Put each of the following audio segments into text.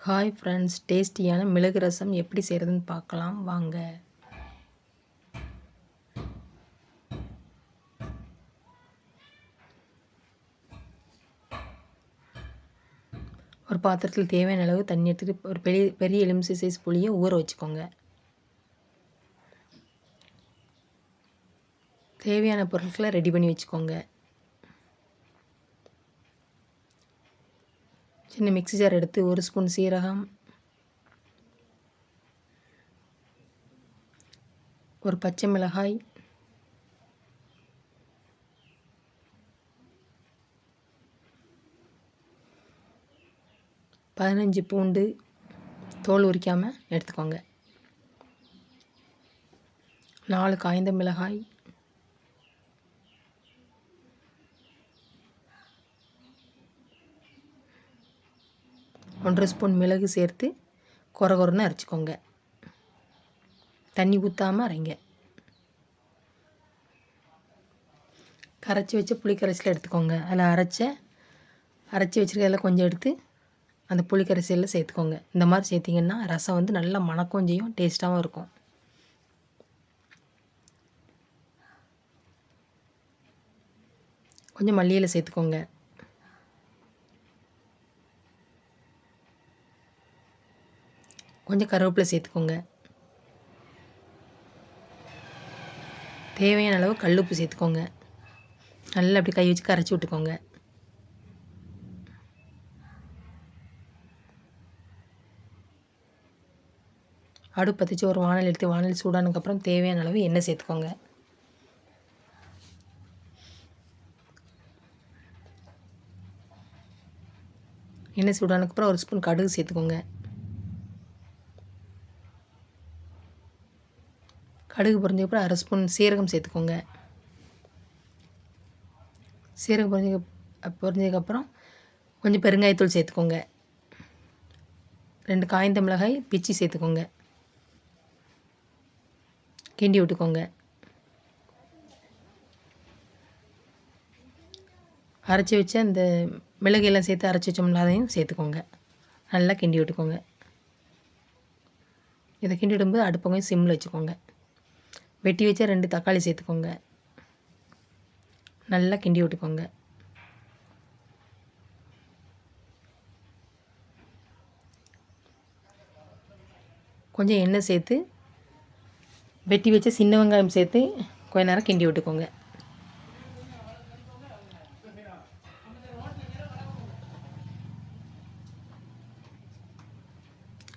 Hi friends, டேஸ்டியான மிளகு ரசம் எப்படி செய்கிறதுன்னு பார்க்கலாம் வாங்க. ஒரு பாத்திரத்தில் தேவையான அளவு தண்ணி எடுத்துகிட்டு ஒரு பெரிய பெரிய எலுமிச்சை சைஸ் புளியை ஊற வச்சுக்கோங்க. தேவையான பொருட்களை ரெடி பண்ணி வச்சுக்கோங்க. சின்ன மிக்ஸி ஜார் எடுத்து 1 ஸ்பூன் சீரகம், 1 பச்சை மிளகாய், பதினஞ்சு பூண்டு தோல் உரிக்காமல் எடுத்துக்கோங்க. 4 காய்ந்த மிளகாய், 1 ஸ்பூன் மிளகு சேர்த்து கொரகொரன்னு அரைச்சிக்கோங்க. தண்ணி ஊற்றாமல் அரைங்க. கரைச்சி வச்ச புளி கரைசல் எடுத்துக்கோங்க. அதில் அரைச்சி வச்சுருக்கிறதில் கொஞ்சம் எடுத்து அந்த புளி கரைசலில் சேர்த்துக்கோங்க. இந்த மாதிரி சேர்த்திங்கன்னா ரசம் வந்து நல்லா மணக்கவும் செய்யும், டேஸ்ட்டாகவும் இருக்கும். கொஞ்சம் மல்லியில் சேர்த்துக்கோங்க. கொஞ்சம் கருவேப்பிலை சேர்த்துக்கோங்க. தேவையான அளவு கல்லுப்பு சேர்த்துக்கோங்க. நல்லா அப்படி கை வச்சு கரைச்சி விட்டுக்கோங்க. அடுப்பு பற்றிச்சு ஒரு வானல் எடுத்து வானல் சூடானதுக்கப்புறம் தேவையான அளவு எண்ணெய் சேர்த்துக்கோங்க. எண்ணெய் சூடானதுக்கப்புறம் 1 ஸ்பூன் கடுகு சேர்த்துக்கோங்க. கடுகு பொரிஞ்சதுக்கப்புறம் 1/2 ஸ்பூன் சீரகம் சேர்த்துக்கோங்க. சீரகம் பொரிஞ்சதுக்கப்புறம் கொஞ்சம் பெருங்காயத்தூள் சேர்த்துக்கோங்க. 2 காய்ந்த மிளகாய் பிச்சு சேர்த்துக்கோங்க. கிண்டி விட்டுக்கோங்க. அரைச்சி வச்ச அந்த மிளகையெல்லாம் சேர்த்து அரைச்சி வச்சோம்ல அதையும் சேர்த்துக்கோங்க. நல்லா கிண்டி விட்டுக்கோங்க. இதை கிண்டி விடும்போது அடுப்பை கொஞ்சம் சிம்மில் வச்சுக்கோங்க. வெட்டி வச்ச 2 தக்காளி சேர்த்துக்கோங்க. நல்லா கிண்டி விட்டுக்கோங்க. கொஞ்சம் எண்ணெய் சேர்த்து வெட்டி வச்ச சின்ன வெங்காயம் சேர்த்து கொஞ்ச நேரம் கிண்டி விட்டுக்கோங்க.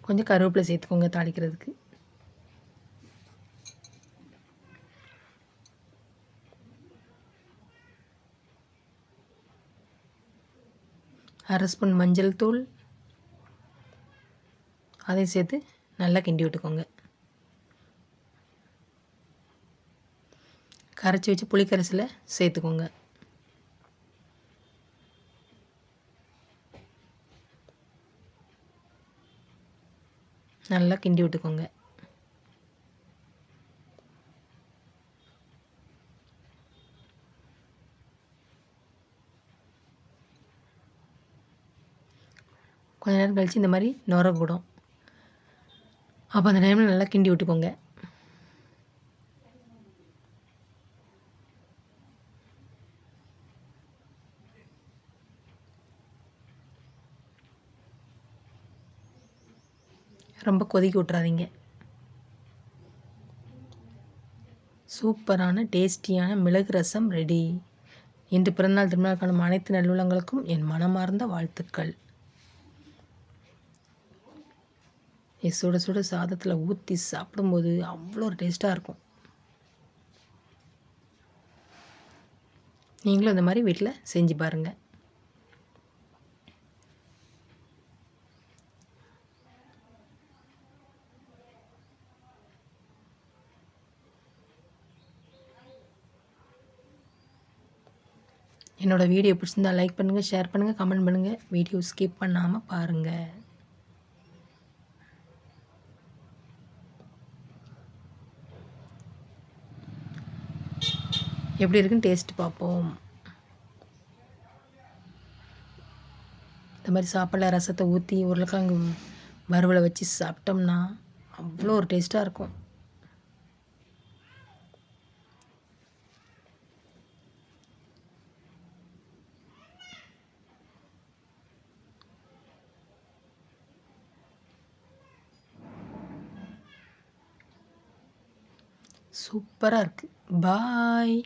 கொஞ்சம் கருவேப்பிலை சேர்த்துக்கோங்க தாளிக்கிறதுக்கு. அரை ஸ்பூன் மஞ்சள் தூள் அதையும் சேர்த்து நல்லா கிண்டி விட்டுக்கோங்க. கரைச்சி வச்சு புளி கரைசலை சேர்த்துக்கோங்க. நல்லா கிண்டி விட்டுக்கோங்க. கொஞ்ச நேரம் கழித்து இந்த மாதிரி நுர கூடும். அப்போ அந்த டைமில் நல்லா கிண்டி விட்டுக்கோங்க. ரொம்ப கொதிக்க விட்றாதீங்க. சூப்பரான டேஸ்டியான மிளகு ரசம் ரெடி. இன்று பிறந்தநாள் திருமணம் காணும் அனைத்து நல்லுள்ளங்களுக்கும் என் மனமார்ந்த வாழ்த்துக்கள். சுட சுட சாதத்தில் ஊற்றி சாப்பிடும்போது அவ்வளோ ஒரு டேஸ்ட்டாக இருக்கும். நீங்களும் இந்த மாதிரி வீட்டில் செஞ்சு பாருங்கள். என்னோடய வீடியோ பிடிச்சிருந்தால் லைக் பண்ணுங்கள், ஷேர் பண்ணுங்கள், கமெண்ட் பண்ணுங்கள். வீடியோ ஸ்கிப் பண்ணாமல் பாருங்கள். எப்படி இருக்குன்னு டேஸ்ட் பார்ப்போம். இந்த மாதிரி சாப்பாடில் ரசத்தை ஊற்றி உருளைக்கிழங்கு வறுவலை வச்சு சாப்பிட்டோம்னா அவ்வளோ ஒரு டேஸ்ட்டாக இருக்கும். சூப்பராக இருக்குது. பாய்.